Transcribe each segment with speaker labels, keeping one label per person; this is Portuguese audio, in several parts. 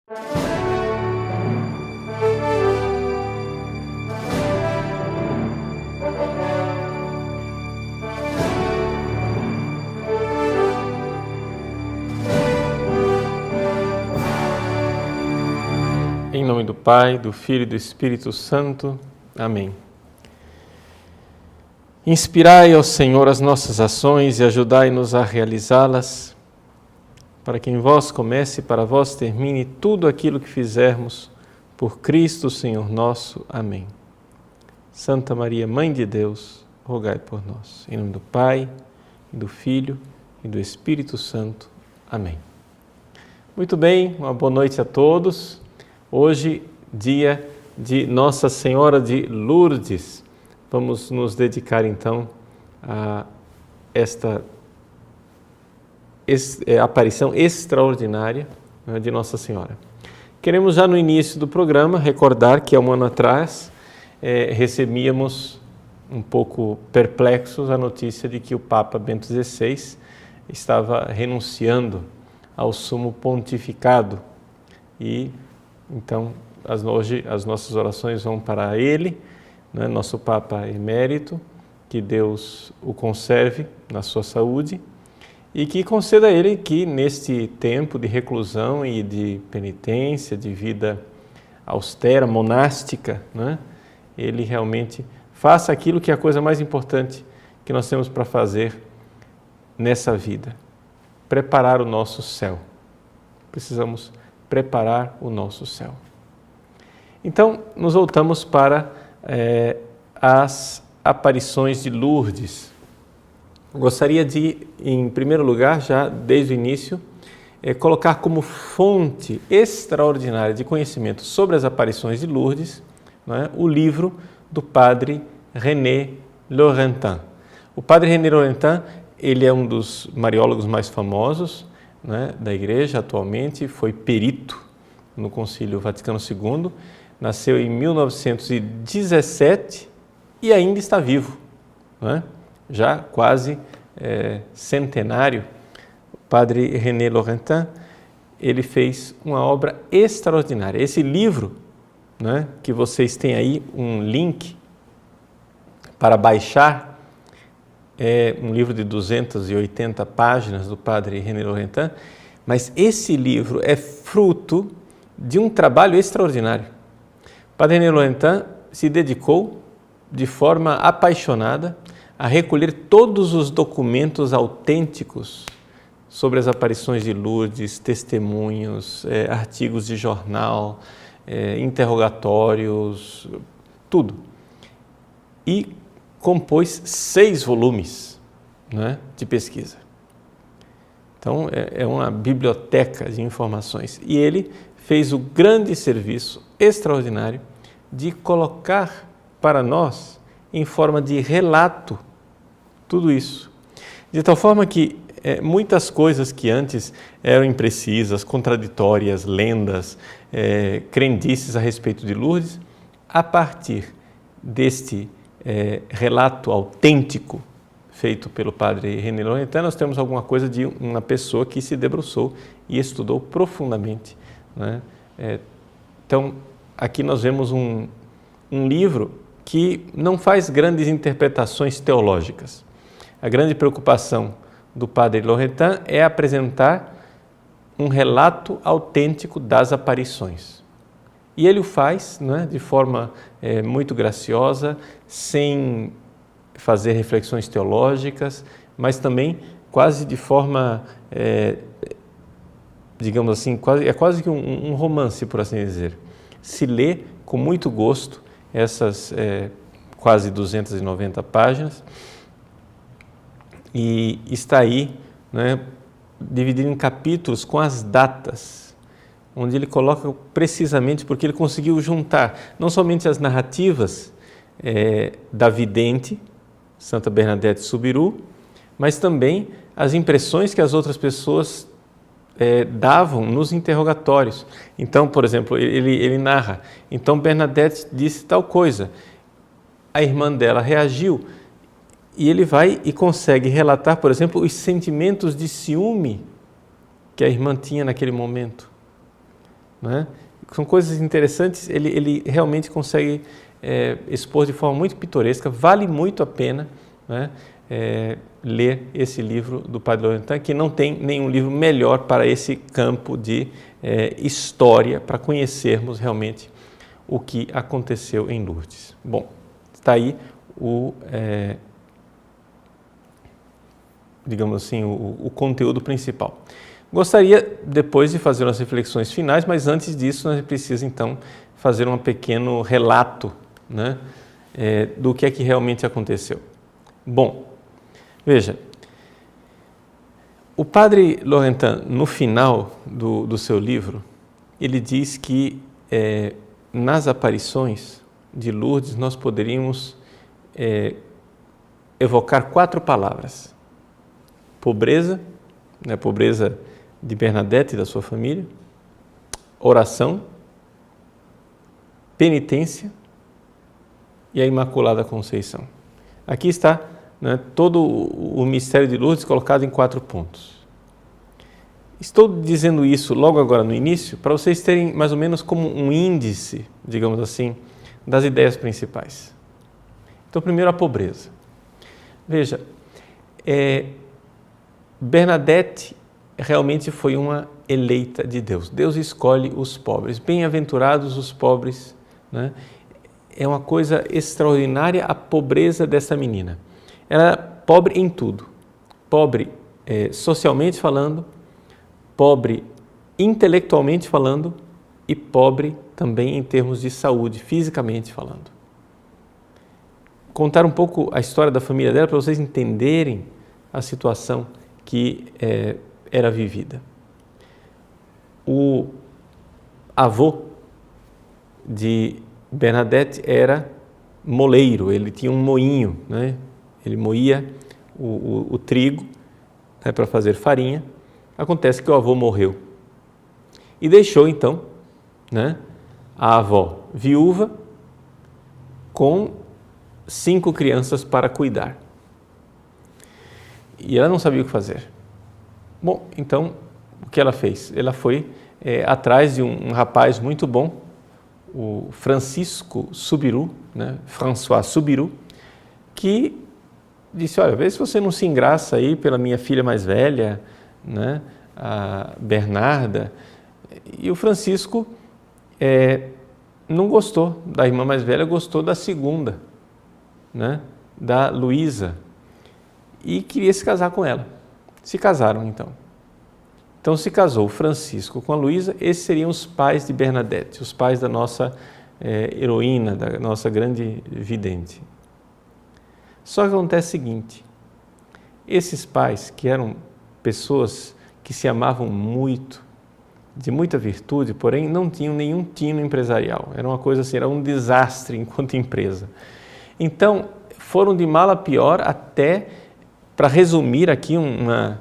Speaker 1: Em nome do Pai, do Filho e do Espírito Santo. Amém. Inspirai ao Senhor as nossas ações e ajudai-nos a realizá-las, para que em vós comece e para vós termine tudo aquilo que fizermos, por Cristo, Senhor nosso. Amém. Santa Maria, Mãe de Deus, rogai por nós. Em nome do Pai, e do Filho e do Espírito Santo. Amém. Muito bem, uma boa noite a todos. Hoje, dia de Nossa Senhora de Lourdes. Vamos nos dedicar então a esta aparição extraordinária de Nossa Senhora. Queremos já no início do programa recordar que há um ano atrás recebíamos um pouco perplexos a notícia de que o Papa Bento XVI estava renunciando ao sumo pontificado e então, hoje as nossas orações vão para ele, né, nosso Papa emérito, que Deus o conserve na sua saúde e que conceda a ele que neste tempo de reclusão e de penitência, de vida austera, monástica, né, ele realmente faça aquilo que é a coisa mais importante que nós temos para fazer nessa vida, preparar o nosso céu. Precisamos preparar o nosso céu. Então, nos voltamos para as aparições de Lourdes. Gostaria de, em primeiro lugar, já desde o início, colocar como fonte extraordinária de conhecimento sobre as aparições de Lourdes, né, o livro do padre René Laurentin. O padre René Laurentin, ele é um dos mariólogos mais famosos, né, da Igreja atualmente, foi perito no Concílio Vaticano II, nasceu em 1917 e ainda está vivo, né? Já quase centenário. O padre René Laurentin, ele fez uma obra extraordinária. Esse livro, né, que vocês têm aí um link para baixar, é um livro de 280 páginas do padre René Laurentin, mas esse livro é fruto de um trabalho extraordinário. O padre René Laurentin se dedicou de forma apaixonada a recolher todos os documentos autênticos sobre as aparições de Lourdes, testemunhos, artigos de jornal, interrogatórios, tudo. E compôs 6 volumes, né, de pesquisa. Então, é uma biblioteca de informações. E ele fez o grande serviço extraordinário de colocar para nós, em forma de relato, tudo isso. De tal forma que muitas coisas que antes eram imprecisas, contraditórias, lendas, crendices a respeito de Lourdes, a partir deste relato autêntico feito pelo padre René Laurentin, nós temos alguma coisa de uma pessoa que se debruçou e estudou profundamente, né? Então, aqui nós vemos um livro que não faz grandes interpretações teológicas. A grande preocupação do padre Laurentin é apresentar um relato autêntico das aparições. E ele o faz, né, de forma muito graciosa, sem fazer reflexões teológicas, mas também quase de forma, digamos assim, quase que um romance, por assim dizer. Se lê com muito gosto essas quase 290 páginas e está aí, né, dividido em capítulos com as datas, onde ele coloca precisamente porque ele conseguiu juntar não somente as narrativas da vidente, Santa Bernadette Soubirous, mas também as impressões que as outras pessoas davam nos interrogatórios. Então, por exemplo, ele narra, então Bernadette disse tal coisa, a irmã dela reagiu, e ele vai e consegue relatar, por exemplo, os sentimentos de ciúme que a irmã tinha naquele momento. né? São coisas interessantes, ele realmente consegue expor de forma muito pitoresca, vale muito a pena, né, ler esse livro do Padre Laurentin, que não tem nenhum livro melhor para esse campo de história, para conhecermos realmente o que aconteceu em Lourdes. Bom, está aí digamos assim, o conteúdo principal. Gostaria depois de fazer umas reflexões finais, mas antes disso nós precisamos então fazer um pequeno relato, né, do que é que realmente aconteceu. Bom, veja, o Padre Laurentin, no final do seu livro, ele diz que nas aparições de Lourdes nós poderíamos evocar 4 palavras: pobreza, né, pobreza de Bernadette e da sua família, oração, penitência e a Imaculada Conceição. Aqui está, né, todo o mistério de Lourdes colocado em 4 pontos. Estou dizendo isso logo agora no início para vocês terem mais ou menos como um índice, digamos assim, das ideias principais. Então, primeiro a pobreza. Veja, Bernadette realmente foi uma eleita de Deus. Deus escolhe os pobres. Bem-aventurados os pobres, né? É uma coisa extraordinária a pobreza dessa menina. Ela era pobre em tudo. Pobre socialmente falando, pobre intelectualmente falando e pobre também em termos de saúde, fisicamente falando. Contar um pouco a história da família dela para vocês entenderem a situação que era vivida. O avô de Bernadette era moleiro, ele tinha um moinho, né? Ele moía o trigo, né, para fazer farinha. Acontece que o avô morreu e deixou então, né, a avó viúva com 5 crianças para cuidar. E ela não sabia o que fazer. Bom, então, o que ela fez? Ela foi atrás de um rapaz muito bom, o Francisco Subiru, né? François Subiru, que disse: olha, vê se você não se engraça aí pela minha filha mais velha, né? A Bernarda. E o Francisco não gostou da irmã mais velha, gostou da segunda, né? Da Luísa, e queria se casar com ela. Se casaram então. Então se casou o Francisco com a Luísa. Esses seriam os pais de Bernadette, os pais da nossa heroína, da nossa grande vidente. Só que acontece o seguinte: esses pais, que eram pessoas que se amavam muito, de muita virtude, porém não tinham nenhum tino empresarial. Era uma coisa assim, era um desastre enquanto empresa. Então foram de mal a pior até, para resumir aqui uma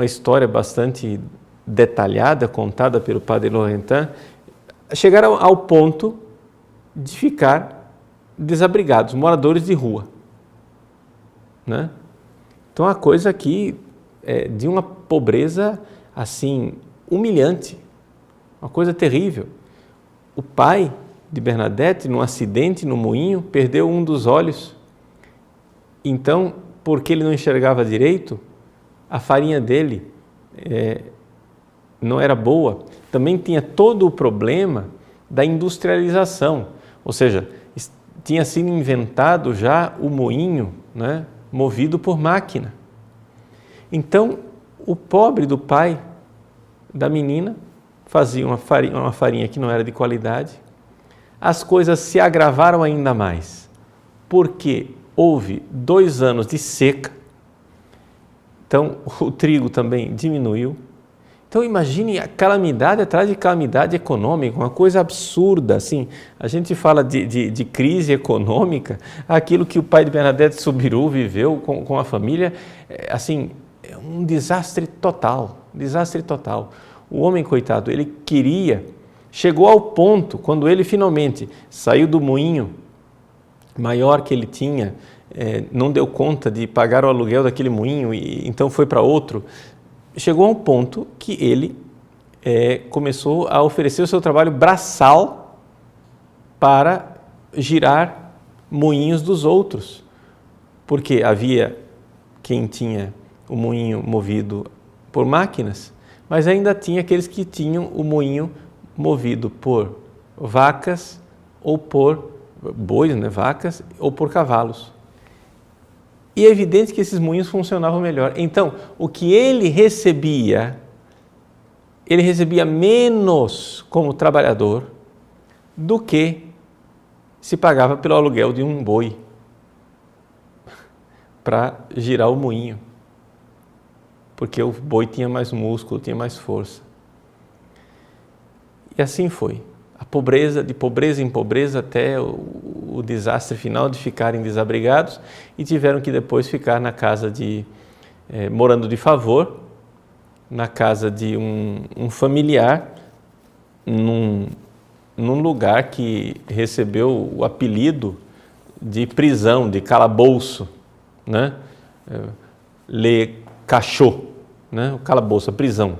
Speaker 1: história bastante detalhada, contada pelo Padre Laurentin, chegaram ao ponto de ficar desabrigados, moradores de rua, né? Então a coisa aqui é de uma pobreza assim humilhante, uma coisa terrível. O pai de Bernadette, num acidente no moinho, perdeu um dos olhos. Então, porque ele não enxergava direito, a farinha dele não era boa. Também tinha todo o problema da industrialização, ou seja, tinha sido inventado já o moinho, né, movido por máquina. Então, o pobre do pai da menina fazia uma farinha que não era de qualidade. As coisas se agravaram ainda mais, porque houve 2 anos de seca. Então, o trigo também diminuiu. Então, imagine a calamidade atrás de calamidade econômica, uma coisa absurda. Assim, a gente fala de crise econômica, aquilo que o pai de Bernadette Subiru viveu com a família, assim, é um desastre total, desastre total. O homem, coitado, ele chegou ao ponto, quando ele finalmente saiu do moinho maior que ele tinha, não deu conta de pagar o aluguel daquele moinho e então foi para outro, chegou a um ponto que ele começou a oferecer o seu trabalho braçal para girar moinhos dos outros, porque havia quem tinha o moinho movido por máquinas, mas ainda tinha aqueles que tinham o moinho movido por vacas ou por bois, né, vacas, ou por cavalos. E é evidente que esses moinhos funcionavam melhor. Então, o que ele recebia menos como trabalhador do que se pagava pelo aluguel de um boi para girar o moinho, porque o boi tinha mais músculo, tinha mais força. E assim foi. A pobreza, de pobreza em pobreza, até o desastre final de ficarem desabrigados, e tiveram que depois ficar na casa morando de favor, na casa de um familiar, num lugar que recebeu o apelido de prisão, de calabouço, né? Le cachot, né? O calabouço, a prisão.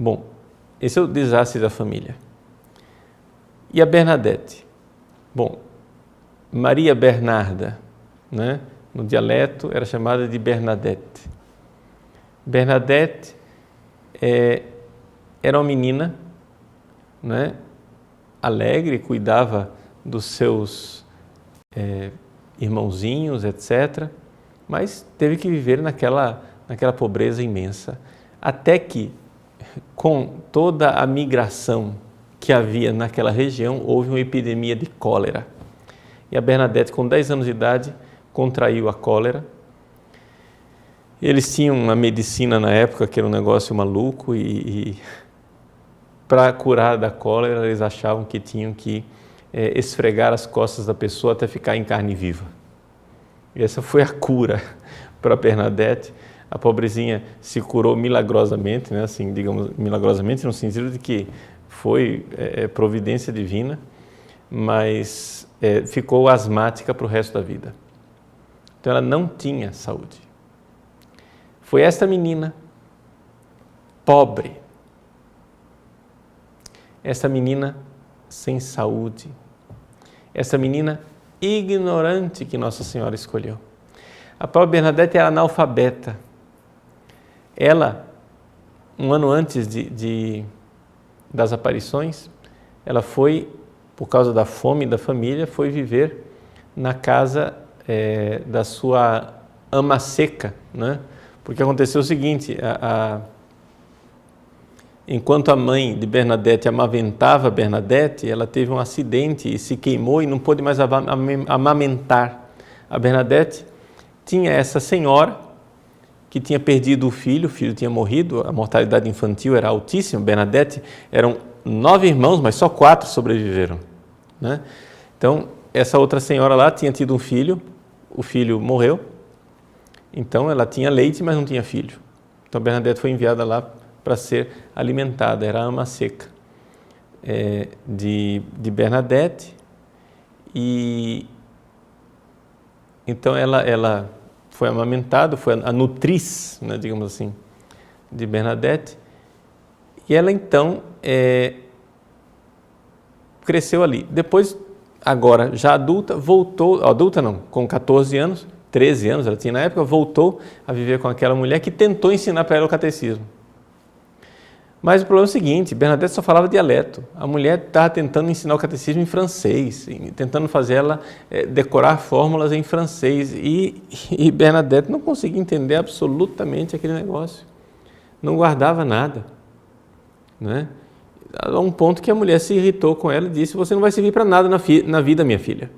Speaker 1: Bom, esse é o desastre da família. E a Bernadette? Bom, Maria Bernarda, né? No dialeto era chamada de Bernadette. Bernadette era uma menina, né? Alegre, cuidava dos seus irmãozinhos, etc., mas teve que viver naquela pobreza imensa, até que, com toda a migração que havia naquela região, houve uma epidemia de cólera. E a Bernadette, com 10 anos de idade, contraiu a cólera. Eles tinham uma medicina na época que era um negócio maluco e para curar da cólera eles achavam que tinham que esfregar as costas da pessoa até ficar em carne viva. E essa foi a cura para a Bernadette. A pobrezinha se curou milagrosamente, né? Assim, digamos, milagrosamente no sentido de que foi providência divina, mas ficou asmática para o resto da vida. Então ela não tinha saúde. Foi esta menina pobre, essa menina sem saúde, essa menina ignorante que Nossa Senhora escolheu. A pobre Bernadette era analfabeta. Ela, um ano antes das aparições, ela foi, por causa da fome da família, foi viver na casa da sua ama seca, né? Porque aconteceu o seguinte, enquanto a mãe de Bernadette amamentava Bernadette, ela teve um acidente e se queimou e não pôde mais amamentar. A Bernadette tinha essa senhora que tinha perdido o filho tinha morrido, a mortalidade infantil era altíssima. Bernadette eram 9 irmãos, mas só 4 sobreviveram, né? Então, essa outra senhora lá tinha tido um filho, o filho morreu, então ela tinha leite, mas não tinha filho. Então, Bernadette foi enviada lá para ser alimentada, era a ama seca de Bernadette, e então ela foi amamentada, foi a nutriz, né, digamos assim, de Bernadette, e ela então cresceu ali. Depois, agora já adulta, voltou, adulta não, com 14 anos, 13 anos ela tinha na época, voltou a viver com aquela mulher que tentou ensinar para ela o catecismo. Mas o problema é o seguinte, Bernadette só falava dialeto. A mulher estava tentando ensinar o catecismo em francês, tentando fazer ela decorar fórmulas em francês. E Bernadette não conseguia entender absolutamente aquele negócio. Não guardava nada, né? A um ponto que a mulher se irritou com ela e disse: você não vai servir para nada na vida, minha filha.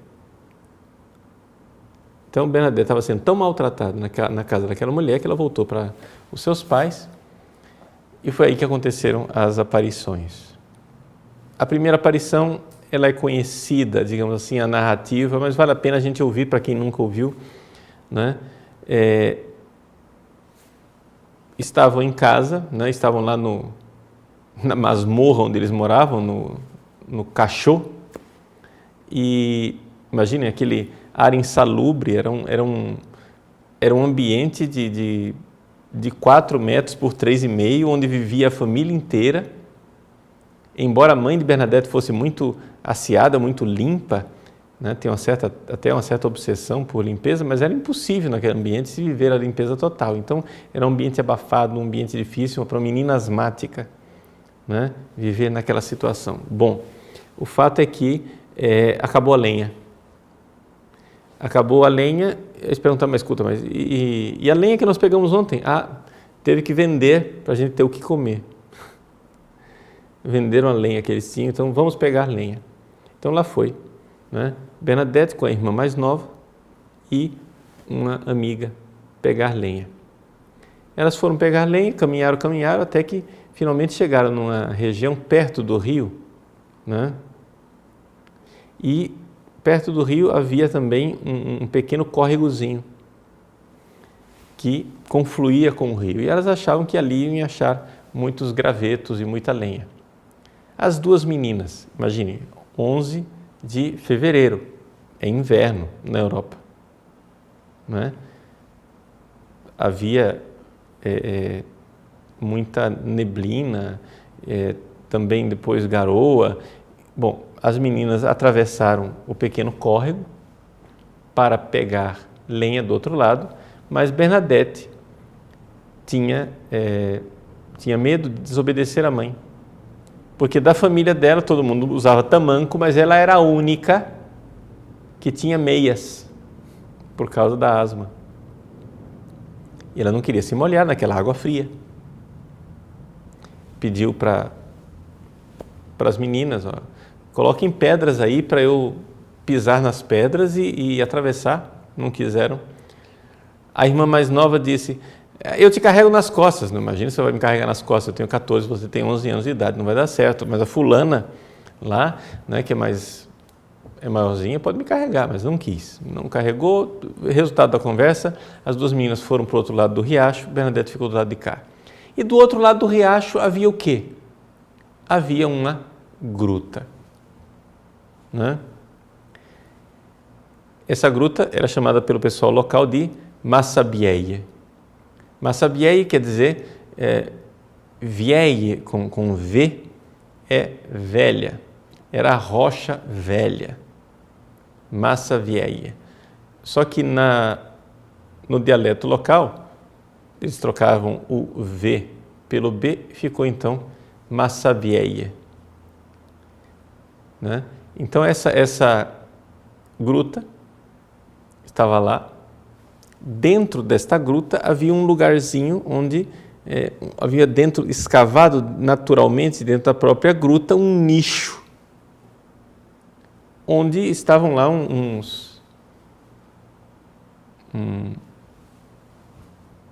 Speaker 1: Então Bernadette estava sendo tão maltratada na casa daquela mulher que ela voltou para os seus pais. E foi aí que aconteceram as aparições. A primeira aparição, ela é conhecida, digamos assim, a narrativa, mas vale a pena a gente ouvir para quem nunca ouviu, né? Estavam em casa, né? Estavam lá na masmorra onde eles moravam, no cachot, e imaginem aquele ar insalubre, era um ambiente de de 4 metros por 3,5, onde vivia a família inteira. Embora a mãe de Bernadette fosse muito aciada, muito limpa, né, tem até uma certa obsessão por limpeza, mas era impossível naquele ambiente se viver a limpeza total. Então, era um ambiente abafado, um ambiente difícil para uma menina asmática, né, viver naquela situação. Bom, o fato é que acabou a lenha. Acabou a lenha, eles perguntaram, mas escuta, e a lenha que nós pegamos ontem? Teve que vender para a gente ter o que comer. Venderam a lenha que eles tinham, então vamos pegar lenha. Então lá foi, né? Bernadette com a irmã mais nova e uma amiga pegar lenha. Elas foram pegar lenha, caminharam, até que finalmente chegaram numa região perto do rio, né? E perto do rio havia também um pequeno córregozinho que confluía com o rio. E elas achavam que ali iam achar muitos gravetos e muita lenha. As duas meninas, imagine, 11 de fevereiro, é inverno na Europa, né? Havia muita neblina, também depois garoa. Bom, as meninas atravessaram o pequeno córrego para pegar lenha do outro lado, mas Bernadette tinha medo de desobedecer a mãe, porque da família dela todo mundo usava tamanco, mas ela era a única que tinha meias por causa da asma. E ela não queria se molhar naquela água fria. Pediu para as meninas, coloquem pedras aí para eu pisar nas pedras e atravessar. Não quiseram. A irmã mais nova disse, eu te carrego nas costas. Não imagina, você vai me carregar nas costas, eu tenho 14, você tem 11 anos de idade, não vai dar certo. Mas a fulana lá, né, que é maiorzinha, pode me carregar, mas não quis. Não carregou. Resultado da conversa, as duas meninas foram para o outro lado do riacho, Bernadette ficou do lado de cá. E do outro lado do riacho havia o quê? Havia uma gruta, né? Essa gruta era chamada pelo pessoal local de Massabielle. Massabielle quer dizer, vieille com V, é velha. Era a rocha velha. Massabielle. Só que no dialeto local, eles trocavam o V pelo B, ficou então Massabielle, né? Então essa gruta estava lá. Dentro desta gruta havia um lugarzinho onde havia dentro, escavado naturalmente dentro da própria gruta, um nicho, onde estavam lá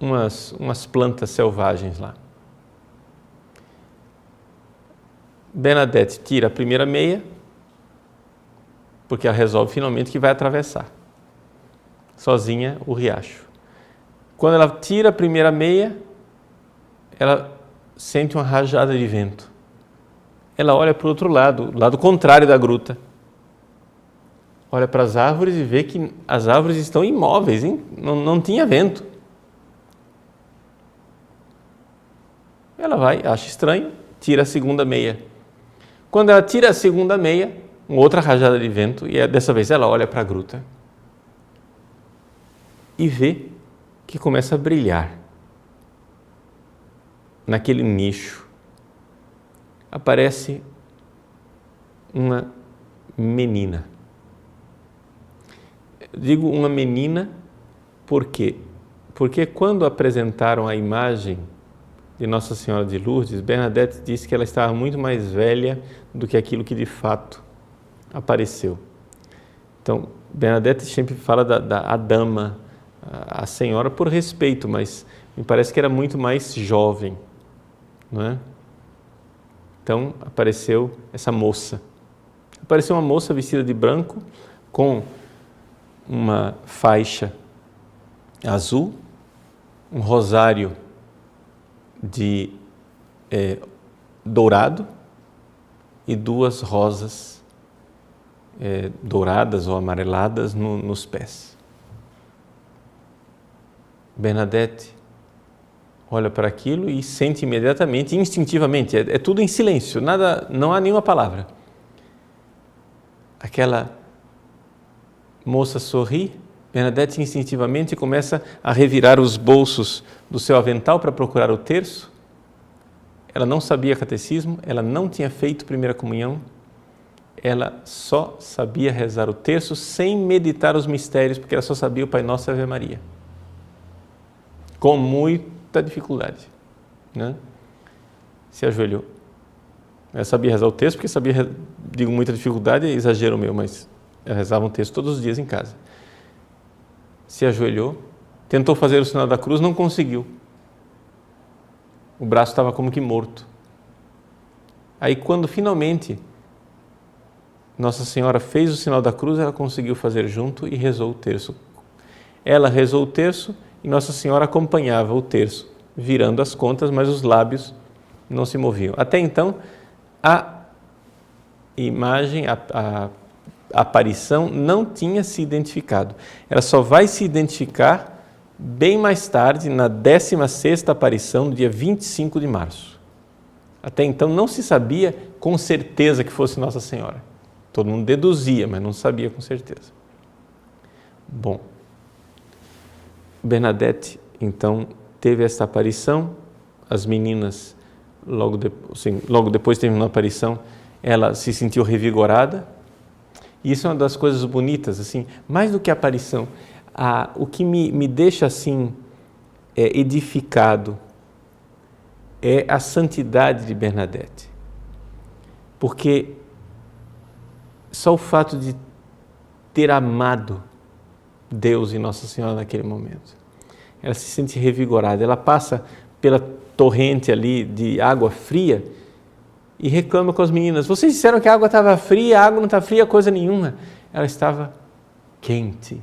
Speaker 1: umas plantas selvagens lá. Bernadette tira a primeira meia, porque ela resolve finalmente que vai atravessar sozinha o riacho. Quando ela tira a primeira meia, ela sente uma rajada de vento. Ela olha para o outro lado, o lado contrário da gruta. Olha para as árvores e vê que as árvores estão imóveis, hein? Não tinha vento. Ela vai, acha estranho, tira a segunda meia. Quando ela tira a segunda meia, uma outra rajada de vento, e dessa vez ela olha para a gruta e vê que começa a brilhar. Naquele nicho aparece uma menina. Digo uma menina por quê? Porque quando apresentaram a imagem de Nossa Senhora de Lourdes, Bernadette disse que ela estava muito mais velha do que aquilo que de fato apareceu. Então, Bernadette sempre fala da dama, a senhora por respeito, mas me parece que era muito mais jovem, não é? Então apareceu essa moça. Apareceu uma moça vestida de branco com uma faixa azul, um rosário de dourado e duas rosas douradas ou amareladas nos pés. Bernadette olha para aquilo e sente imediatamente, instintivamente, é tudo em silêncio, nada, não há nenhuma palavra. Aquela moça sorri, Bernadette instintivamente começa a revirar os bolsos do seu avental para procurar o terço. Ela não sabia catecismo, ela não tinha feito primeira comunhão, ela só sabia rezar o terço sem meditar os mistérios, porque ela só sabia o Pai Nosso e a Ave Maria. Com muita dificuldade, né? Se ajoelhou. Ela sabia rezar o texto, porque sabia, digo muita dificuldade, é exagero meu, mas ela rezava um texto todos os dias em casa. Se ajoelhou, tentou fazer o sinal da cruz, não conseguiu. O braço estava como que morto. Aí quando finalmente Nossa Senhora fez o sinal da cruz, ela conseguiu fazer junto e rezou o terço. Ela rezou o terço e Nossa Senhora acompanhava o terço, virando as contas, mas os lábios não se moviam. Até então, a imagem, a aparição não tinha se identificado. Ela só vai se identificar bem mais tarde, na 16ª aparição, no dia 25 de março. Até então não se sabia com certeza que fosse Nossa Senhora. Todo mundo deduzia, mas não sabia com certeza. Bom, Bernadette, então, teve esta aparição. As meninas, logo depois de terminar a aparição, ela se sentiu revigorada. E isso é uma das coisas bonitas, assim, mais do que a aparição. O que me deixa assim edificado é a santidade de Bernadette. Porque só o fato de ter amado Deus e Nossa Senhora naquele momento, ela se sente revigorada. Ela passa pela torrente ali de água fria e reclama com as meninas: vocês disseram que a água estava fria, a água não está fria coisa nenhuma. Ela estava quente,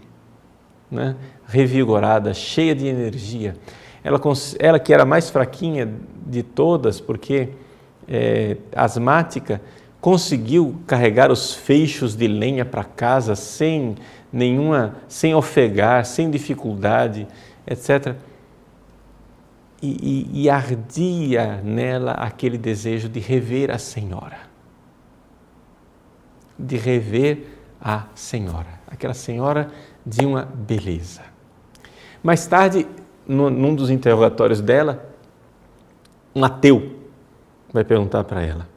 Speaker 1: né? Revigorada, cheia de energia. Ela que era mais fraquinha de todas, porque asmática, conseguiu carregar os feixos de lenha para casa sem ofegar, sem dificuldade, etc. E ardia nela aquele desejo de rever a Senhora. De rever a Senhora. Aquela Senhora de uma beleza. Mais tarde, num dos interrogatórios dela, um ateu vai perguntar para ela: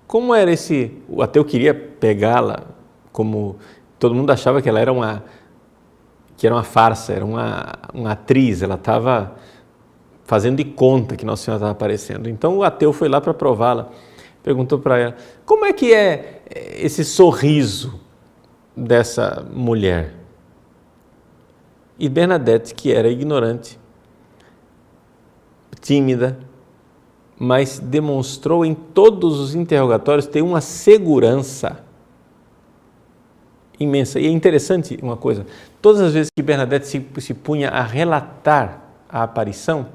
Speaker 1: como era o ateu queria pegá-la, como todo mundo achava que ela era uma farsa, era uma atriz, ela estava fazendo de conta que Nossa Senhora estava aparecendo. Então o ateu foi lá para prová-la, perguntou para ela: como é que é esse sorriso dessa mulher? E Bernadette, que era ignorante, tímida, mas demonstrou em todos os interrogatórios ter uma segurança imensa. E é interessante uma coisa: todas as vezes que Bernadette se punha a relatar a aparição,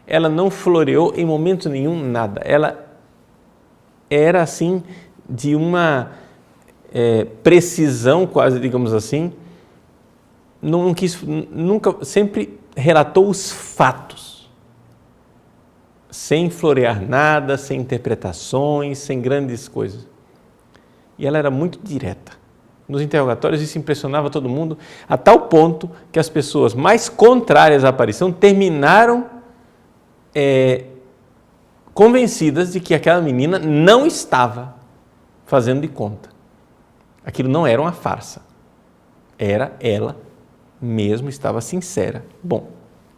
Speaker 1: ela não floreou em momento nenhum nada. Ela era assim de uma precisão quase, digamos assim, nunca, sempre relatou os fatos, sem florear nada, sem interpretações, sem grandes coisas. E ela era muito direta. Nos interrogatórios isso impressionava todo mundo, a tal ponto que as pessoas mais contrárias à aparição terminaram convencidas de que aquela menina não estava fazendo de conta. Aquilo não era uma farsa. Era ela mesmo, estava sincera. Bom,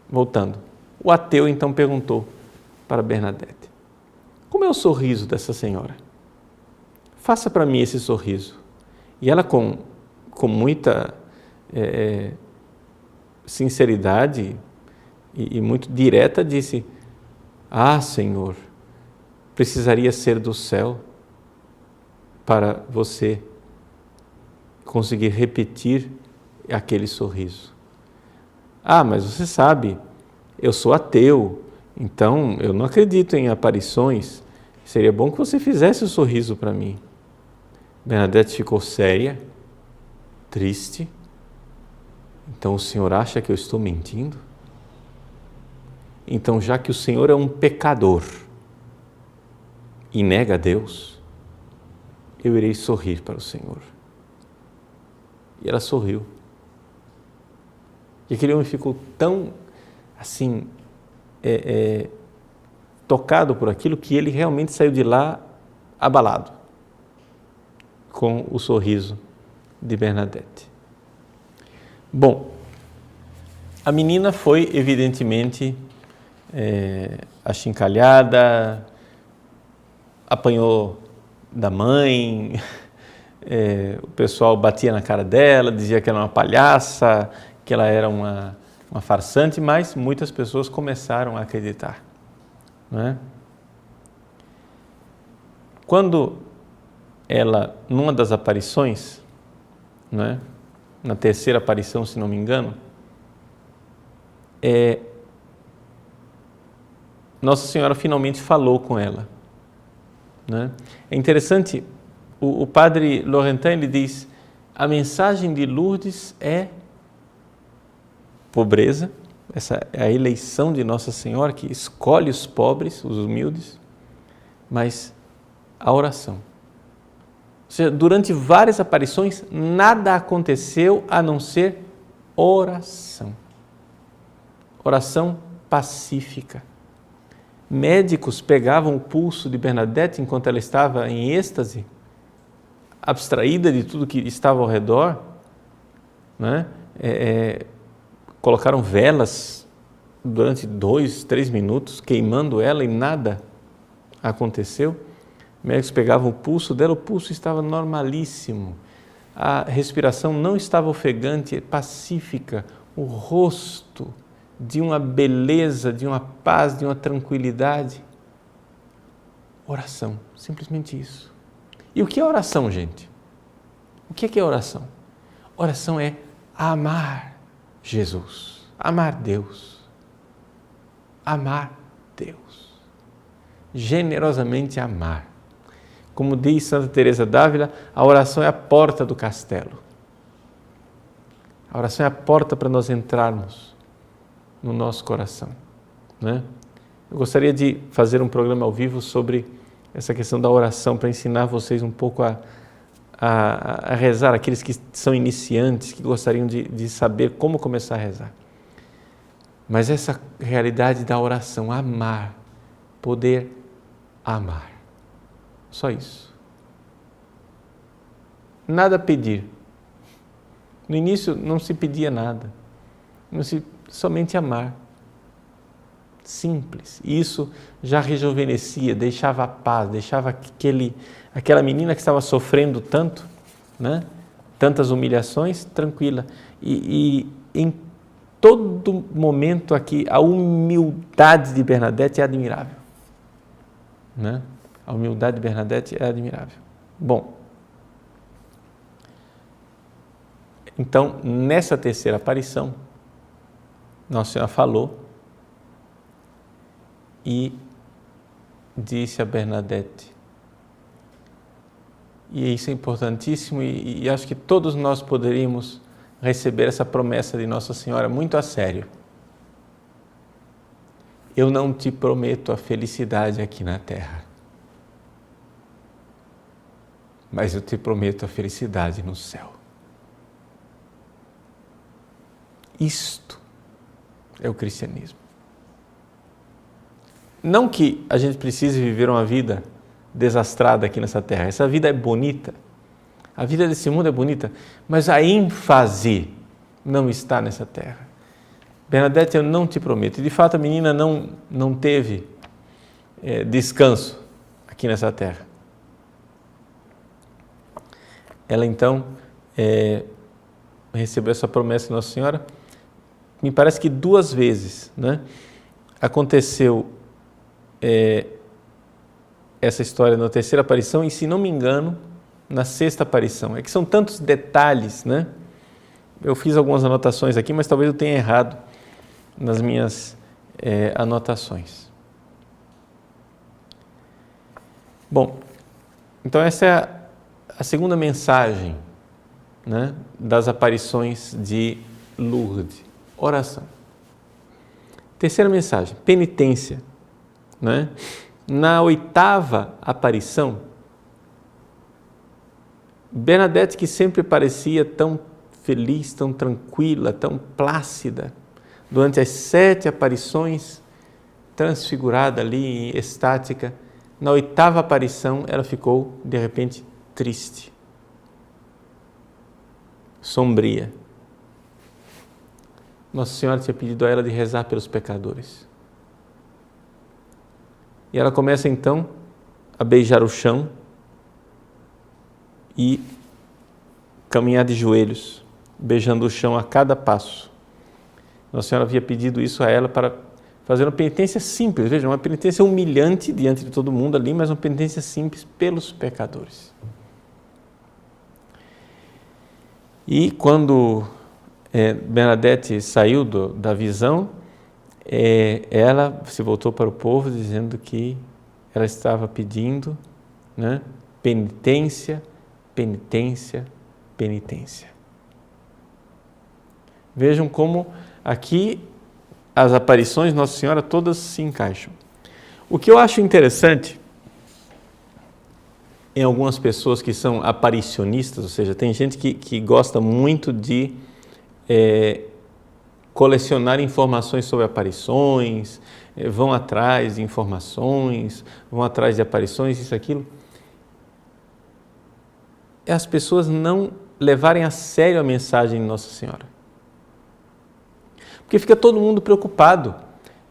Speaker 1: voltando. O ateu então perguntou para Bernadette: como é o sorriso dessa senhora? Faça para mim esse sorriso. E ela, com muita sinceridade e muito direta, disse: ah, Senhor, precisaria ser do céu para você conseguir repetir aquele sorriso. Ah, mas você sabe, eu sou ateu, então eu não acredito em aparições. Seria bom que você fizesse o sorriso para mim. Bernadette ficou séria, triste. Então o senhor acha que eu estou mentindo? então já que o Senhor é um pecador e nega a Deus, eu irei sorrir para o Senhor. E ela sorriu. E aquele homem ficou tão, assim, tocado por aquilo, que ele realmente saiu de lá abalado com o sorriso de Bernadette. Bom, a menina foi evidentemente achincalhada, apanhou da mãe, o pessoal batia na cara dela, dizia que era uma palhaça, que ela era uma farsante, mas muitas pessoas começaram a acreditar, não é? Quando ela, numa das aparições, não é? Na terceira aparição, se não me engano, Nossa Senhora finalmente falou com ela, não é? É interessante, o padre Laurentin, ele diz, a mensagem de Lourdes é pobreza, essa é a eleição de Nossa Senhora que escolhe os pobres, os humildes, mas a oração. Ou seja, durante várias aparições, nada aconteceu a não ser oração. Oração pacífica. Médicos pegavam o pulso de Bernadette enquanto ela estava em êxtase, abstraída de tudo que estava ao redor, né? Colocaram velas durante 2, 3 minutos, queimando ela e nada aconteceu. Médicos pegavam o pulso dela, o pulso estava normalíssimo, a respiração não estava ofegante, pacífica, o rosto de uma beleza, de uma paz, de uma tranquilidade. Oração, simplesmente isso. E o que é oração, gente? O que é oração? Oração é amar Jesus, amar Deus, generosamente amar. Como diz Santa Teresa d'Ávila, a oração é a porta do castelo. A oração é a porta para nós entrarmos no nosso coração, né? Eu gostaria de fazer um programa ao vivo sobre essa questão da oração, para ensinar vocês um pouco a rezar, aqueles que são iniciantes, que gostariam de saber como começar a rezar. Mas essa realidade da oração, amar, poder amar. Só isso. Nada a pedir. No início não se pedia nada. Somente amar. Simples. E isso já rejuvenescia, deixava a paz, deixava aquela menina que estava sofrendo tanto, né? Tantas humilhações, tranquila. E em todo momento aqui, a humildade de Bernadette é admirável, né? A humildade de Bernadette é admirável. Bom, então, nessa terceira aparição, Nossa Senhora falou e disse a Bernadette, e isso é importantíssimo, e acho que todos nós poderíamos receber essa promessa de Nossa Senhora muito a sério. Eu não te prometo a felicidade aqui na terra, mas eu te prometo a felicidade no céu. Isto é o cristianismo. Não que a gente precise viver uma vida desastrada aqui nessa terra. Essa vida é bonita. A vida desse mundo é bonita, mas a ênfase não está nessa terra. Bernadette, eu não te prometo. E de fato a menina não teve descanso aqui nessa terra. Ela então recebeu essa promessa de Nossa Senhora, me parece que 2 vezes, né? Aconteceu essa história na terceira aparição e, se não me engano, na sexta aparição. É que são tantos detalhes, né? Eu fiz algumas anotações aqui, mas talvez eu tenha errado nas minhas anotações. Bom, então essa é a segunda mensagem, né, das aparições de Lourdes, oração. Terceira mensagem, penitência. Né? Na 8ª aparição, Bernadette, que sempre parecia tão feliz, tão tranquila, tão plácida, durante as 7 aparições, transfigurada ali, estática, na 8ª aparição ela ficou, de repente, triste, sombria. Nossa Senhora tinha pedido a ela de rezar pelos pecadores. E ela começa então a beijar o chão e caminhar de joelhos, beijando o chão a cada passo. Nossa Senhora havia pedido isso a ela para fazer uma penitência simples, veja, uma penitência humilhante diante de todo mundo ali, mas uma penitência simples pelos pecadores. E quando Bernadette saiu da visão, ela se voltou para o povo dizendo que ela estava pedindo, né, penitência, penitência, penitência. Vejam como aqui as aparições de Nossa Senhora todas se encaixam. O que eu acho interessante em algumas pessoas que são aparicionistas, ou seja, tem gente que gosta muito de colecionar informações sobre aparições, vão atrás de informações, vão atrás de aparições, isso, aquilo. É as pessoas não levarem a sério a mensagem de Nossa Senhora. Porque fica todo mundo preocupado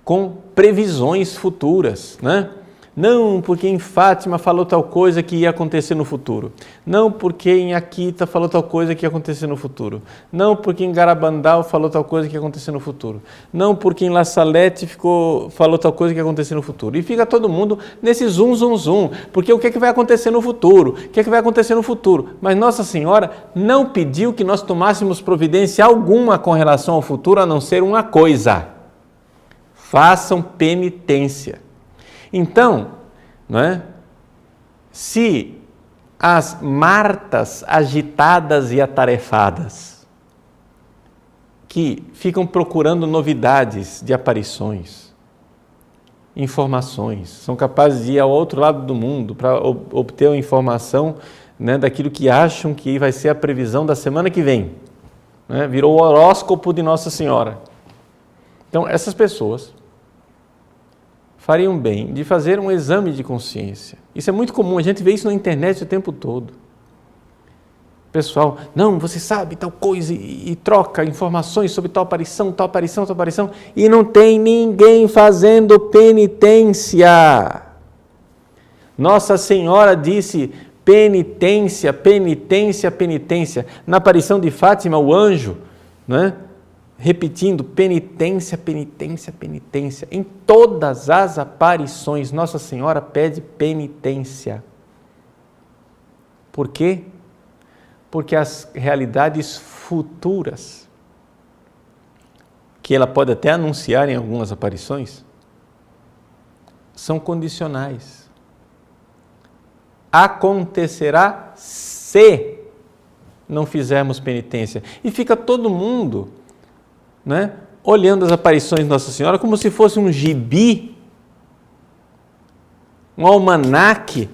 Speaker 1: com previsões futuras, né? Não, porque em Fátima falou tal coisa que ia acontecer no futuro. Não, porque em Akita falou tal coisa que ia acontecer no futuro. Não, porque em Garabandal falou tal coisa que ia acontecer no futuro. Não, porque em La Salette falou tal coisa que ia acontecer no futuro. E fica todo mundo nesse zum, zum, zum. Porque o que é que vai acontecer no futuro? O que é que vai acontecer no futuro? Mas Nossa Senhora não pediu que nós tomássemos providência alguma com relação ao futuro, a não ser uma coisa. Façam penitência. Então, não é? Se as Martas agitadas e atarefadas, que ficam procurando novidades de aparições, informações, são capazes de ir ao outro lado do mundo para obter a informação, né, daquilo que acham que vai ser a previsão da semana que vem, né? Virou o horóscopo de Nossa Senhora. Então, essas pessoas fariam bem de fazer um exame de consciência. Isso é muito comum, a gente vê isso na internet o tempo todo. Pessoal, não, você sabe tal coisa e troca informações sobre tal aparição, tal aparição, tal aparição, e não tem ninguém fazendo penitência. Nossa Senhora disse penitência, penitência, penitência. Na aparição de Fátima, o anjo, né, repetindo penitência, penitência, penitência. Em todas as aparições, Nossa Senhora pede penitência. Por quê? Porque as realidades futuras, que ela pode até anunciar em algumas aparições, são condicionais. Acontecerá se não fizermos penitência. E fica todo mundo, né, olhando as aparições de Nossa Senhora como se fosse um gibi, um almanaque,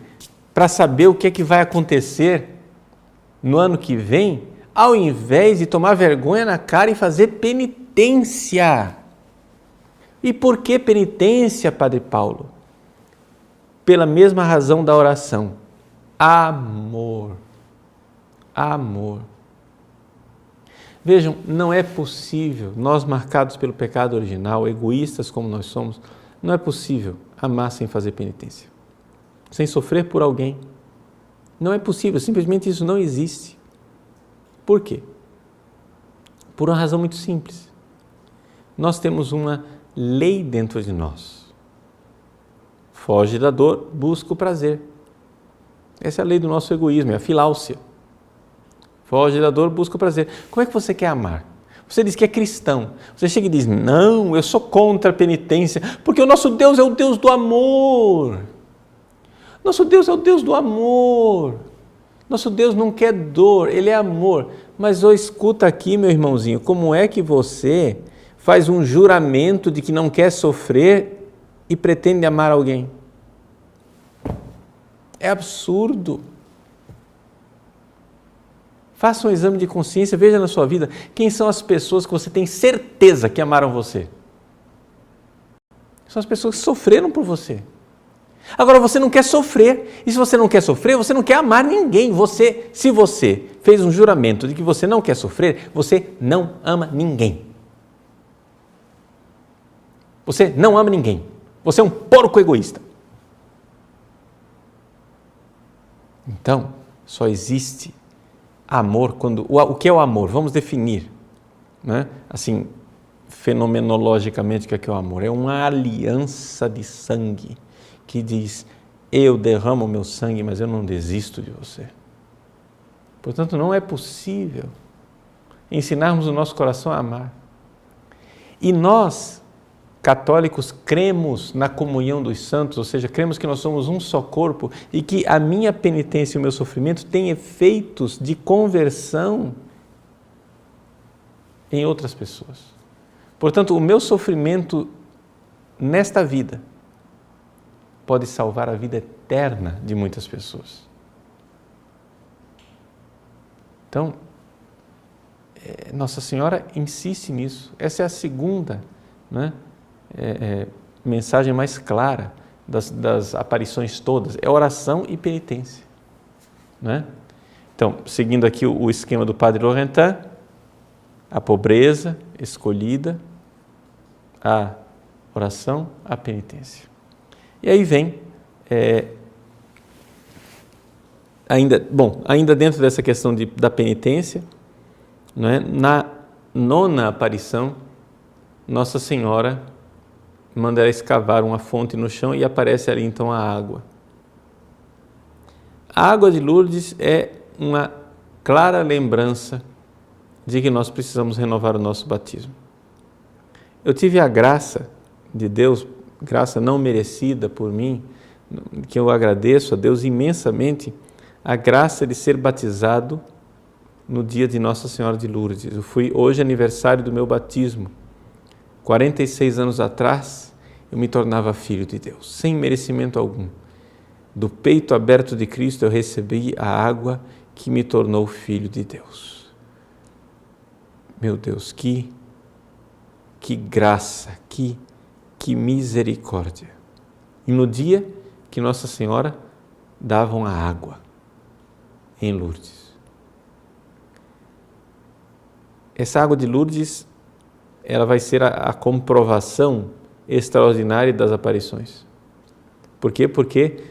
Speaker 1: para saber o que é que vai acontecer no ano que vem, ao invés de tomar vergonha na cara e fazer penitência. E por que penitência, Padre Paulo? Pela mesma razão da oração. Amor. Amor. Vejam, não é possível, nós marcados pelo pecado original, egoístas como nós somos, não é possível amar sem fazer penitência, sem sofrer por alguém. Não é possível, simplesmente isso não existe. Por quê? Por uma razão muito simples. Nós temos uma lei dentro de nós. Foge da dor, busca o prazer. Essa é a lei do nosso egoísmo, é a filáusia. Foge da dor, busca o prazer. Como é que você quer amar? Você diz que é cristão. Você chega e diz, não, eu sou contra a penitência, porque o nosso Deus é o Deus do amor. Nosso Deus é o Deus do amor. Nosso Deus não quer dor, Ele é amor. Mas escuta aqui, meu irmãozinho, como é que você faz um juramento de que não quer sofrer e pretende amar alguém? É absurdo. Faça um exame de consciência, veja na sua vida quem são as pessoas que você tem certeza que amaram você. São as pessoas que sofreram por você. Agora você não quer sofrer, e se você não quer sofrer, você não quer amar ninguém. Se você fez um juramento de que você não quer sofrer, você não ama ninguém. Você não ama ninguém. Você é um porco egoísta. Então, só existe amor quando... O que é o amor? Vamos definir, né? Assim, fenomenologicamente, o que é o amor? É uma aliança de sangue que diz, eu derramo o meu sangue, mas eu não desisto de você. Portanto, não é possível ensinarmos o nosso coração a amar. E nós, católicos, cremos na comunhão dos santos, ou seja, cremos que nós somos um só corpo e que a minha penitência e o meu sofrimento têm efeitos de conversão em outras pessoas. Portanto, o meu sofrimento nesta vida pode salvar a vida eterna de muitas pessoas. Então, Nossa Senhora insiste nisso. Essa é a segunda, né, mensagem mais clara das aparições todas. É oração e penitência, né? Então, seguindo aqui o esquema do Padre Laurentin, a pobreza escolhida, a oração, a penitência. E aí vem, ainda dentro dessa questão da penitência, né, na nona aparição, Nossa Senhora manda ela escavar uma fonte no chão e aparece ali então a água. A água de Lourdes é uma clara lembrança de que nós precisamos renovar o nosso batismo. Eu tive a graça de Deus, graça não merecida por mim, que eu agradeço a Deus imensamente, a graça de ser batizado no dia de Nossa Senhora de Lourdes. Hoje é aniversário do meu batismo. 46 anos atrás, eu me tornava filho de Deus, sem merecimento algum. Do peito aberto de Cristo eu recebi a água que me tornou filho de Deus. Meu Deus, que graça, que misericórdia. E no dia que Nossa Senhora davam a água em Lourdes. Essa água de Lourdes, ela vai ser a comprovação extraordinária das aparições. Por quê? Porque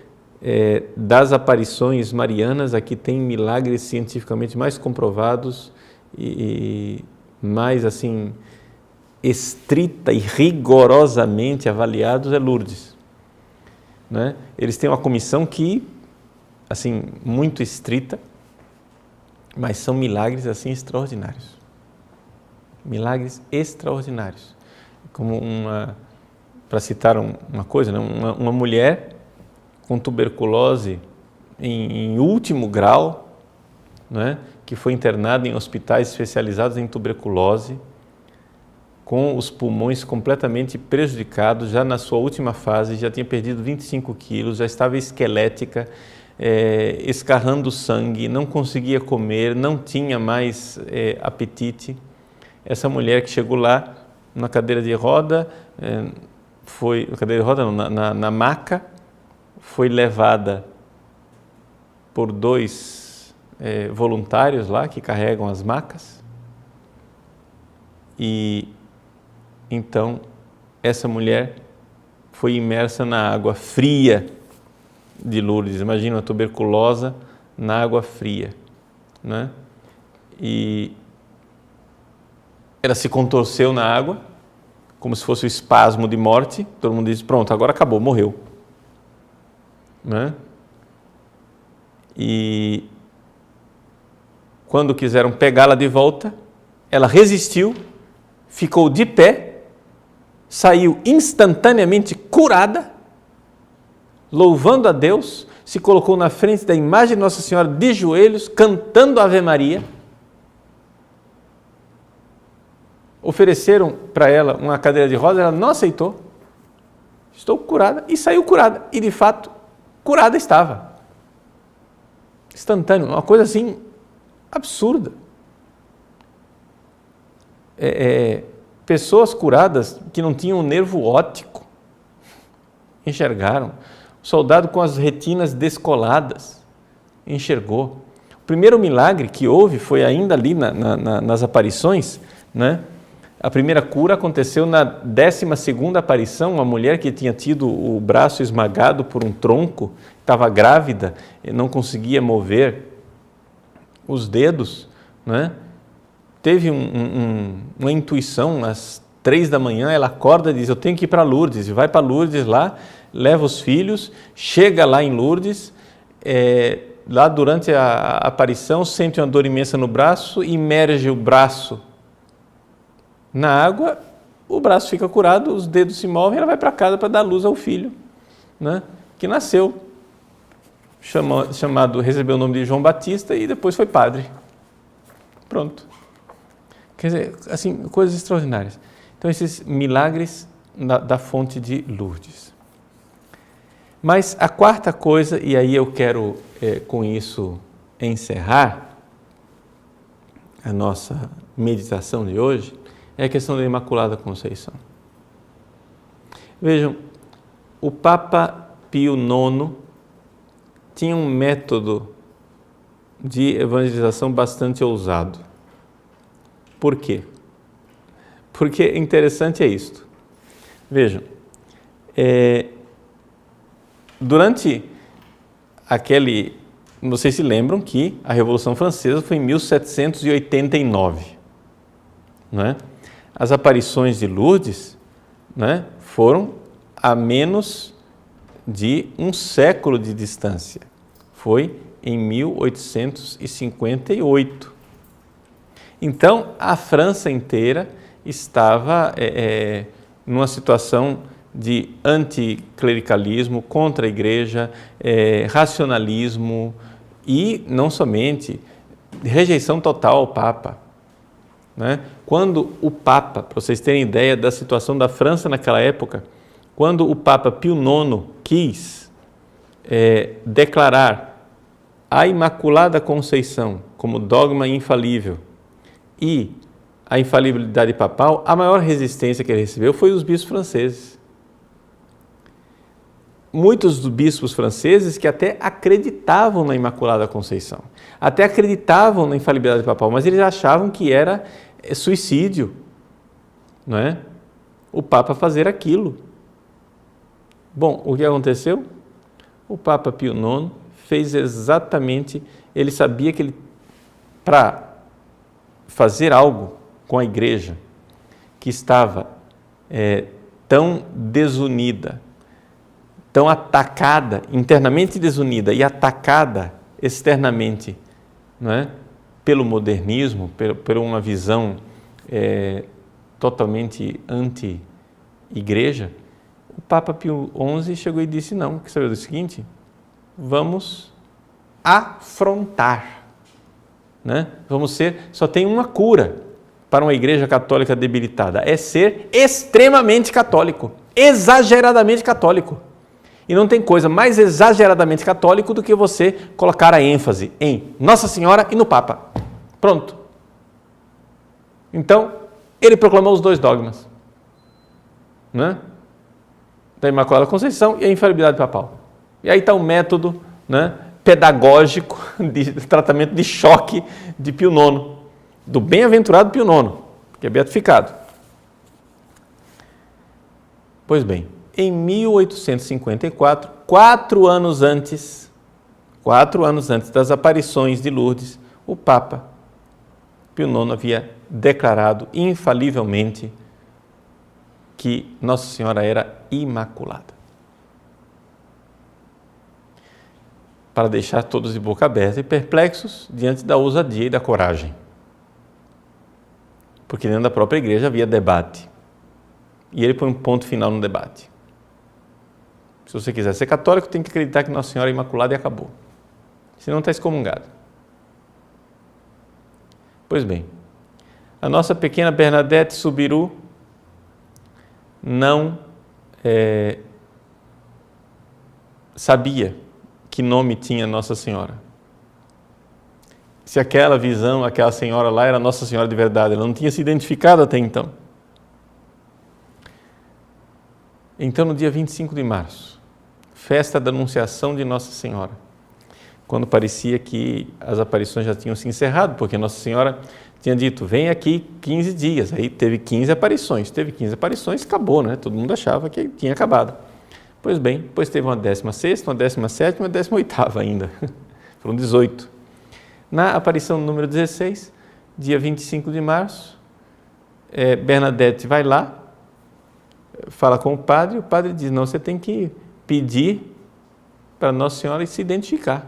Speaker 1: das aparições marianas aqui tem milagres cientificamente mais comprovados e mais assim estrita e rigorosamente avaliados é Lourdes, né? Eles têm uma comissão que assim muito estrita, mas são milagres assim extraordinários. Milagres extraordinários. Como para citar uma coisa, né? Uma mulher com tuberculose em último grau, né? Que foi internada em hospitais especializados em tuberculose, com os pulmões completamente prejudicados, já na sua última fase, já tinha perdido 25 quilos, já estava esquelética, escarrando sangue, não conseguia comer, não tinha mais apetite. Essa mulher que chegou lá na cadeira de roda, na maca, foi levada por dois voluntários lá que carregam as macas. E então essa mulher foi imersa na água fria de Lourdes. Imagina uma tuberculosa na água fria, né? E ela se contorceu na água, como se fosse o espasmo de morte. Todo mundo diz, pronto, agora acabou, morreu, né? E quando quiseram pegá-la de volta, ela resistiu, ficou de pé, saiu instantaneamente curada, louvando a Deus, se colocou na frente da imagem de Nossa Senhora de joelhos, cantando Ave Maria. Ofereceram para ela uma cadeira de rodas, ela não aceitou. Estou curada, e saiu curada. E de fato, curada estava. Instantâneo, uma coisa assim absurda. Pessoas curadas que não tinham nervo óptico enxergaram. O soldado com as retinas descoladas enxergou. O primeiro milagre que houve foi ainda ali nas aparições, né? A primeira cura aconteceu na 12ª aparição, uma mulher que tinha tido o braço esmagado por um tronco, estava grávida, não conseguia mover os dedos, né? Teve uma intuição, às 3 da manhã, ela acorda e diz, eu tenho que ir para Lourdes, e vai para Lourdes lá, leva os filhos, chega lá em Lourdes, lá durante a aparição, sente uma dor imensa no braço, imerge o braço na água, o braço fica curado, os dedos se movem, ela vai para casa para dar luz ao filho, né? Que nasceu, recebeu o nome de João Batista e depois foi padre. Pronto. Quer dizer, assim, coisas extraordinárias. Então, esses milagres da fonte de Lourdes. Mas a quarta coisa, e aí eu quero com isso encerrar a nossa meditação de hoje, é a questão da Imaculada Conceição. Vejam, o Papa Pio IX tinha um método de evangelização bastante ousado. Por quê? Porque interessante é isto. Vejam, durante vocês se lembram que a Revolução Francesa foi em 1789, não é? As aparições de Lourdes, né, foram a menos de um século de distância. Foi em 1858. Então, a França inteira estava numa situação de anticlericalismo, contra a igreja, racionalismo e, não somente, rejeição total ao Papa. Né? Quando o Papa, para vocês terem ideia da situação da França naquela época, quando o Papa Pio IX quis declarar a Imaculada Conceição como dogma infalível e a infalibilidade papal, a maior resistência que ele recebeu foi dos bispos franceses. Muitos dos bispos franceses que até acreditavam na Imaculada Conceição, até acreditavam na infalibilidade papal, mas eles achavam que era suicídio, não é? O Papa fazer aquilo. Bom, o que aconteceu? O Papa Pio IX fez exatamente, ele sabia que para fazer algo com a igreja que estava tão desunida, tão atacada, internamente desunida e atacada externamente, não é? Pelo modernismo, por uma visão totalmente anti-igreja, o Papa Pio XI chegou e disse, não, quer saber do seguinte? Vamos afrontar, né? Só tem uma cura para uma igreja católica debilitada, é ser extremamente católico, exageradamente católico. E não tem coisa mais exageradamente católico do que você colocar a ênfase em Nossa Senhora e no Papa. Pronto. Então, ele proclamou os dois dogmas, né? Da Imaculada Conceição e a infalibilidade papal. E aí está o método, né, pedagógico de tratamento de choque de Pio IX, do bem-aventurado Pio IX, que é beatificado. Pois bem, em 1854, 4 anos antes das aparições de Lourdes, o Papa Pio IX havia declarado infalivelmente que Nossa Senhora era imaculada. Para deixar todos de boca aberta e perplexos diante da ousadia e da coragem. Porque dentro da própria igreja havia debate. E ele põe um ponto final no debate. Se você quiser ser católico, tem que acreditar que Nossa Senhora é imaculada e acabou. Senão está excomungado. Pois bem, A nossa pequena Bernadette Subiru não sabia que nome tinha Nossa Senhora. Se aquela visão, aquela senhora lá era Nossa Senhora de verdade, ela não tinha se identificado até então. Então, no dia 25 de março, festa da Anunciação de Nossa Senhora, quando parecia que as aparições já tinham se encerrado, porque Nossa Senhora tinha dito, vem aqui 15 dias, aí teve 15 aparições, acabou, né? Todo mundo achava que tinha acabado. Pois bem, depois teve uma 16ª, uma 17ª, uma 18ª ainda, foram 18. Na aparição número 16, dia 25 de março, Bernadette vai lá, fala com o padre diz, não, você tem que pedir para Nossa Senhora se identificar.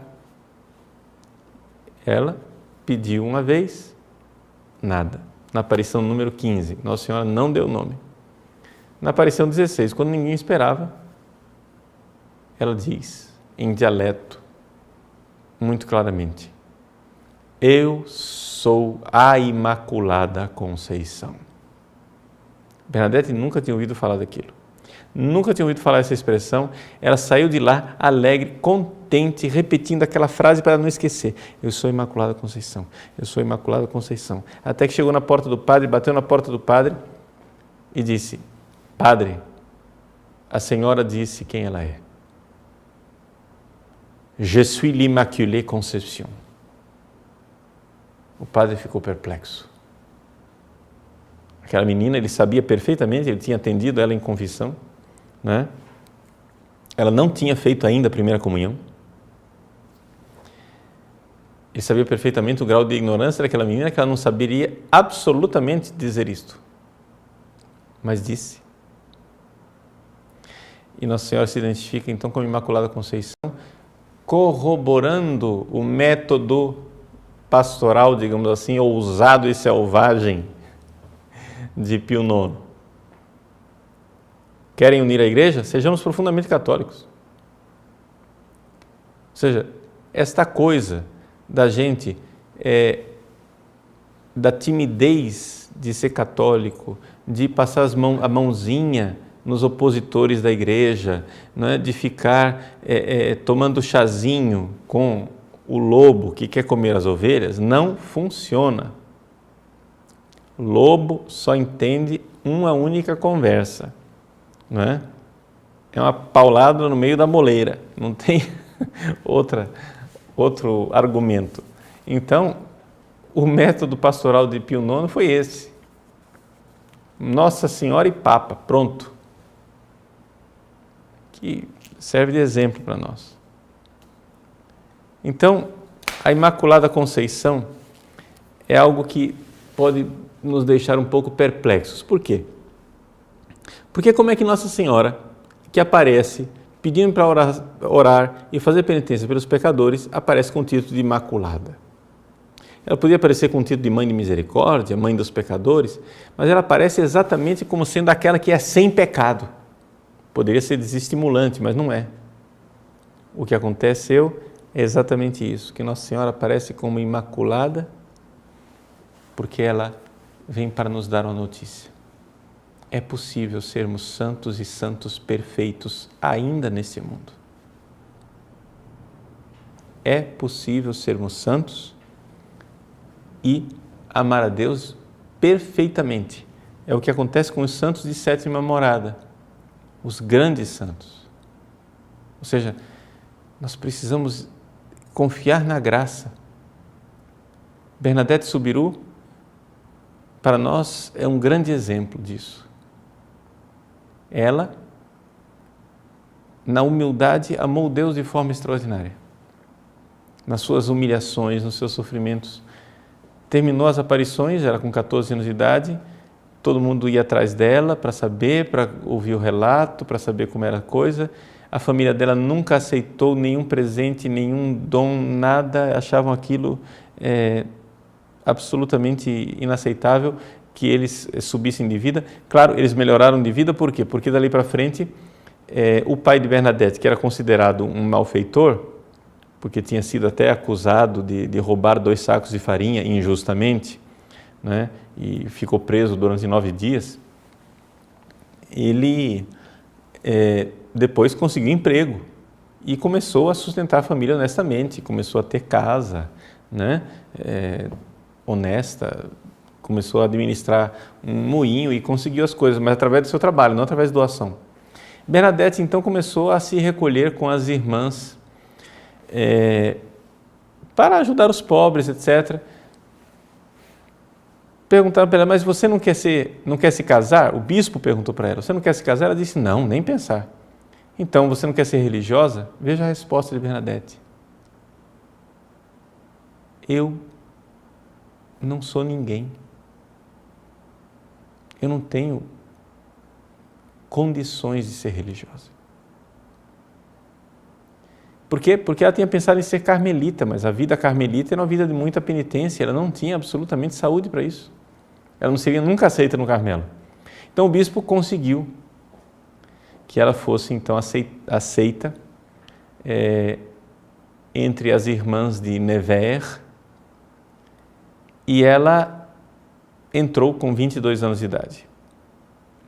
Speaker 1: Ela pediu uma vez, nada. Na aparição número 15, Nossa Senhora não deu nome. Na aparição 16, quando ninguém esperava, ela diz, em dialeto, muito claramente, eu sou a Imaculada Conceição. Bernadette nunca tinha ouvido falar daquilo. Nunca tinha ouvido falar essa expressão. Ela saiu de lá alegre, contente, repetindo aquela frase para não esquecer. Eu sou a Imaculada Conceição. Eu sou a Imaculada Conceição. Até que chegou na porta do padre, bateu na porta do padre e disse, padre, a senhora disse quem ela é. Je suis l'Immaculée Conception. O padre ficou perplexo. Aquela menina, ele sabia perfeitamente, ele tinha atendido ela em confissão, né? Ela não tinha feito ainda a primeira comunhão. Ele sabia perfeitamente o grau de ignorância daquela menina, que ela não saberia absolutamente dizer isto. Mas disse. E Nossa Senhora se identifica então como Imaculada Conceição, corroborando o método pastoral, digamos assim, ousado e selvagem de Pio IX. Querem unir a igreja? Sejamos profundamente católicos. Ou seja, esta coisa da gente, da timidez de ser católico, de passar a mãozinha nos opositores da igreja, né, de ficar tomando chazinho com o lobo que quer comer as ovelhas, não funciona. Lobo só entende uma única conversa, não é? É uma paulada no meio da moleira, não tem outro argumento. Então, o método pastoral de Pio IX foi esse. Nossa Senhora e Papa, pronto. Que serve de exemplo para nós. Então, a Imaculada Conceição é algo que pode nos deixar um pouco perplexos. Por quê? Porque como é que Nossa Senhora, que aparece pedindo para orar e fazer penitência pelos pecadores, aparece com o título de Imaculada? Ela podia aparecer com o título de Mãe de Misericórdia, Mãe dos Pecadores, mas ela aparece exatamente como sendo aquela que é sem pecado. Poderia ser desestimulante, mas não é. O que aconteceu é exatamente isso, que Nossa Senhora aparece como Imaculada, porque ela vem para nos dar uma notícia. É possível sermos santos e santos perfeitos ainda nesse mundo. É possível sermos santos e amar a Deus perfeitamente. É o que acontece com os santos de sétima morada, os grandes santos. Ou seja, nós precisamos confiar na graça. Bernadette Subiru, para nós, é um grande exemplo disso. Ela, na humildade, amou Deus de forma extraordinária. Nas suas humilhações, nos seus sofrimentos. Terminou as aparições, era com 14 anos de idade, todo mundo ia atrás dela para saber, para ouvir o relato, para saber como era a coisa. A família dela nunca aceitou nenhum presente, nenhum dom, nada, achavam aquilo absolutamente inaceitável, que eles subissem de vida. Claro, eles melhoraram de vida, por quê? Porque dali para frente, o pai de Bernadette, que era considerado um malfeitor, porque tinha sido até acusado de roubar 2 sacos de farinha injustamente, né? e ficou preso durante 9 dias, ele depois conseguiu emprego e começou a sustentar a família honestamente, começou a ter casa, né, honesta, começou a administrar um moinho e conseguiu as coisas, mas através do seu trabalho, não através de doação. Bernadette então começou a se recolher com as irmãs para ajudar os pobres, etc. Perguntaram para ela, mas você não quer se casar? O bispo perguntou para ela, você não quer se casar? Ela disse, não, nem pensar. Então, você não quer ser religiosa? Veja a resposta de Bernadette. Eu não sou ninguém. Eu não tenho condições de ser religiosa. Por quê? Porque ela tinha pensado em ser carmelita, mas a vida carmelita era uma vida de muita penitência, ela não tinha absolutamente saúde para isso. Ela não seria nunca aceita no Carmelo. Então o bispo conseguiu que ela fosse então aceita entre as irmãs de Nevers, e ela entrou com 22 anos de idade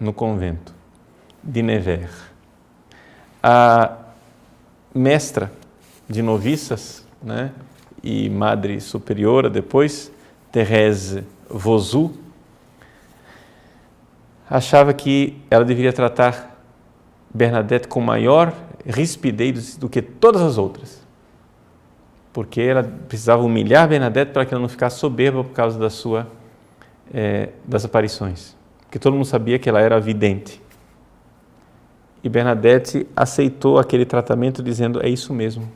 Speaker 1: no convento de Nevers. A mestra de noviças, né, e madre superiora depois, Thérèse Vauzou, achava que ela deveria tratar Bernadette com maior rispidez do que todas as outras, porque ela precisava humilhar Bernadette para que ela não ficasse soberba por causa das aparições, porque todo mundo sabia que ela era vidente. E Bernadette aceitou aquele tratamento dizendo, é isso mesmo.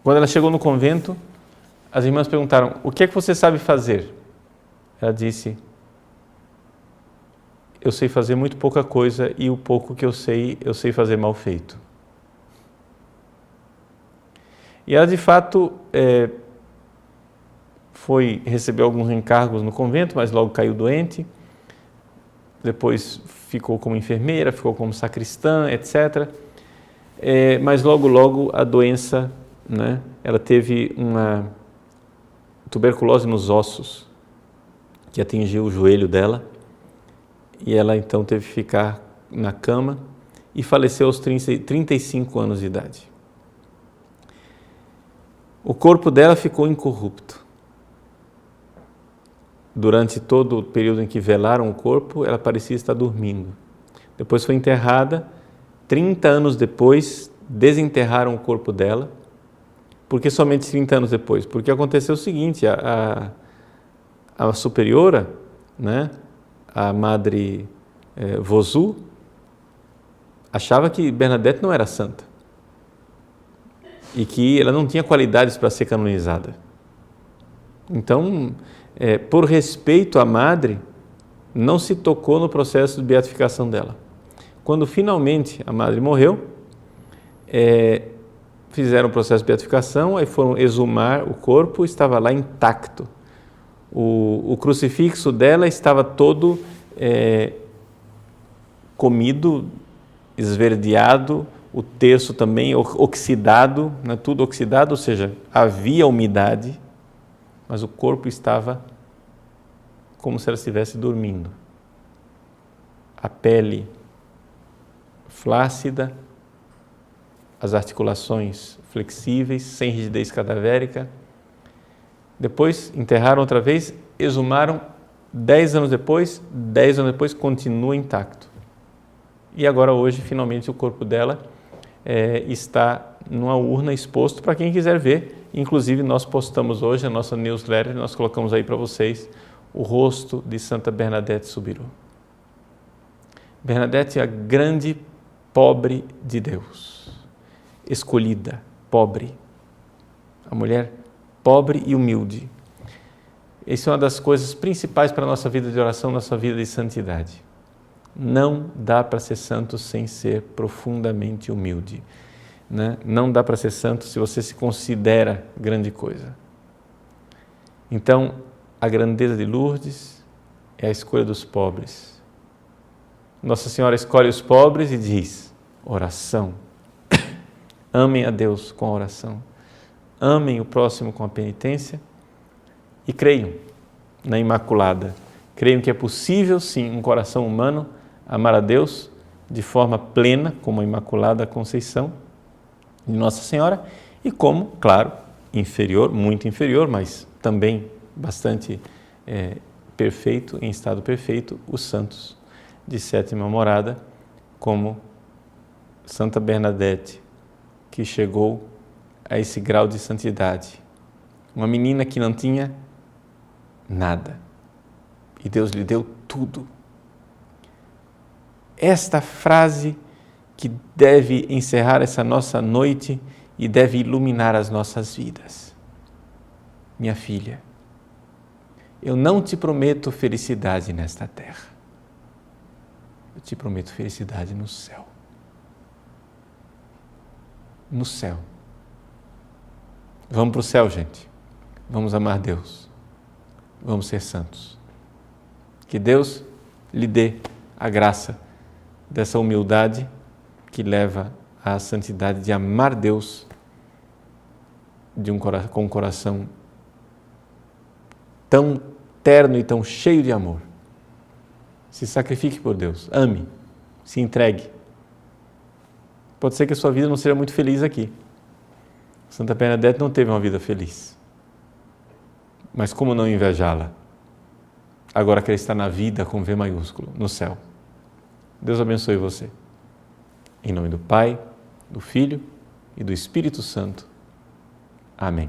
Speaker 1: Quando ela chegou no convento, as irmãs perguntaram, o que é que você sabe fazer? Ela disse, eu sei fazer muito pouca coisa e o pouco que eu sei fazer mal feito. E ela de fato recebeu alguns encargos no convento, mas logo caiu doente, depois ficou como enfermeira, ficou como sacristã, etc. Mas logo a doença, né, ela teve uma tuberculose nos ossos, que atingiu o joelho dela, e ela então teve que ficar na cama e faleceu aos 35 anos de idade. O corpo dela ficou incorrupto. Durante todo o período em que velaram o corpo, ela parecia estar dormindo. Depois foi enterrada, 30 anos depois, desenterraram o corpo dela. Por que somente 30 anos depois? Porque aconteceu o seguinte, a superiora, né, a madre Vauzou, achava que Bernadette não era santa e que ela não tinha qualidades para ser canonizada. Então, por respeito à madre, não se tocou no processo de beatificação dela. Quando finalmente a madre morreu, fizeram o processo de beatificação, aí foram exumar o corpo, estava lá intacto. O crucifixo dela estava todo comido, esverdeado, o terço também oxidado, né, tudo oxidado, ou seja, havia umidade, mas o corpo estava como se ela estivesse dormindo. A pele flácida, as articulações flexíveis, sem rigidez cadavérica. Depois enterraram outra vez, exumaram, 10 anos depois continua intacto. E agora hoje, finalmente, o corpo dela está numa urna exposto para quem quiser ver. Inclusive, nós postamos hoje a nossa newsletter, nós colocamos aí para vocês o rosto de Santa Bernadette Soubirous. Bernadette é a grande pobre de Deus, escolhida, pobre, a mulher pobre e humilde. Essa é uma das coisas principais para a nossa vida de oração, nossa vida de santidade. Não dá para ser santo sem ser profundamente humilde, né? Não dá para ser santo se você se considera grande coisa. Então, a grandeza de Lourdes é a escolha dos pobres. Nossa Senhora escolhe os pobres e diz, oração. Amem a Deus com a oração. Amem o próximo com a penitência e creiam. na Imaculada. Creio que é possível, sim, um coração humano amar a Deus de forma plena, como a Imaculada Conceição de Nossa Senhora, e como, claro, inferior, muito inferior, mas também bastante perfeito, em estado perfeito, os santos de sétima morada, como Santa Bernadette, que chegou a esse grau de santidade. Uma menina que não tinha nada e Deus lhe deu tudo. Esta frase que deve encerrar essa nossa noite e deve iluminar as nossas vidas. Minha filha, eu não te prometo felicidade nesta terra. Eu te prometo felicidade no céu. No céu. Vamos para o céu, gente. Vamos amar Deus. Vamos ser santos. Que Deus lhe dê a graça dessa humildade que leva à santidade de amar Deus com um coração tão terno e tão cheio de amor. Se sacrifique por Deus, ame, se entregue. Pode ser que a sua vida não seja muito feliz aqui. Santa Bernadette não teve uma vida feliz. Mas como não invejá-la? Agora que ela está na vida com V maiúsculo, no céu. Deus abençoe você. Em nome do Pai, do Filho e do Espírito Santo. Amém.